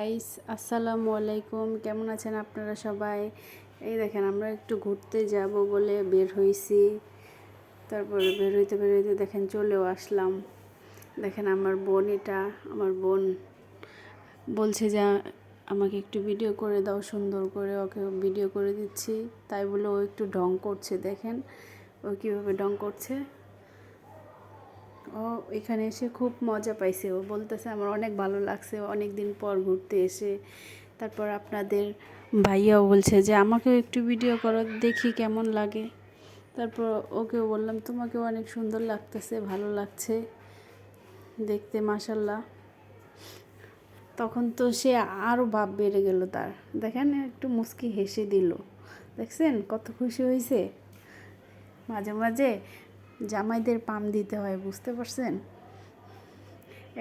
Guys, আসসালামু আলাইকুম। কেমন আছেন আপনারা সবাই? এই দেখেন, আমরা একটু ঘুরতে যাব বলে বের হইছি। তারপরে বের হইতে দেখেন চলেও আসলাম। দেখেন আমার বোন, এটা আমার বোন বলছে যে আমাকে একটু ভিডিও করে দাও, সুন্দর করে। ওকে ভিডিও করে দিচ্ছি। তাই বলে ও একটু ঢং করছে। দেখেন ও কীভাবে ঢং করছে। ও এখানে এসে খুব মজা পাইছে। ও বলতেছে আমার অনেক ভালো লাগছে অনেক দিন পর ঘুরতে এসে। তারপর আপনাদের ভাইয়াও বলছে যে আমাকেও একটু ভিডিও করো, দেখি কেমন লাগে। তারপর ওকেও বললাম তোমাকেও অনেক সুন্দর লাগতেছে, ভালো লাগছে দেখতে, মাশাল্লাহ। তখন তো সে আরও ভাব বেড়ে গেল তার। দেখেন একটু মুচকি হেসে দিল। দেখছেন কত খুশি হয়েছে। মাঝে মাঝে জামাইদের পাম দিতে হয়, বুঝতে পারছেন?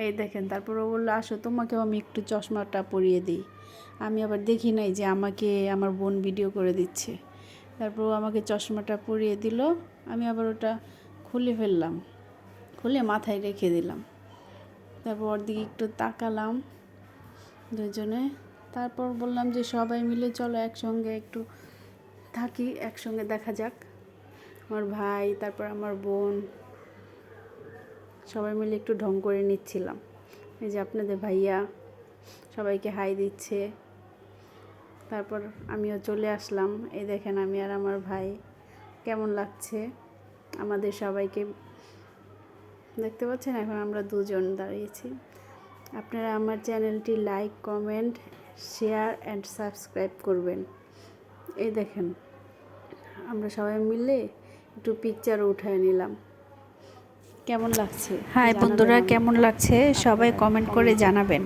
এই দেখেন, তারপর ও বললো আসো তোমাকেও আমি একটু চশমাটা পরিয়ে দিই। আমি আবার দেখি নাই যে আমাকে আমার বোন ভিডিও করে দিচ্ছে। তারপর ও আমাকে চশমাটা পরিয়ে দিল। আমি আবার ওটা খুলে ফেললাম, খুলে মাথায় রেখে দিলাম। তারপর ওর দিকে একটু তাকালাম দুজনে। তারপর বললাম যে সবাই মিলে চলো একসঙ্গে একটু থাকি, একসঙ্গে দেখা যাক। আমার ভাই, তারপর আমার বোন, সবাই মিলে একটু ঢং করে নিচ্ছিলাম। এই যে আপনাদের ভাইয়া সবাইকে হাই দিচ্ছে। তারপর আমিও চলে আসলাম। এই দেখেন আমি আর আমার ভাই, কেমন লাগছে আমাদের সবাইকে দেখতে পাচ্ছেন। এখন আমরা দুজন দাঁড়িয়েছি। আপনারা আমার চ্যানেলটি like, comment, share and subscribe করবেন। এই দেখেন আমরা সবাই মিলে একটু পিকচারও উঠায় নিলাম। কেমন লাগছে হাই জানাবেন বন্ধুরা, কেমন লাগছে সবাই আপনারা কমেন্ট করে কমেন্টে। জানাবেন।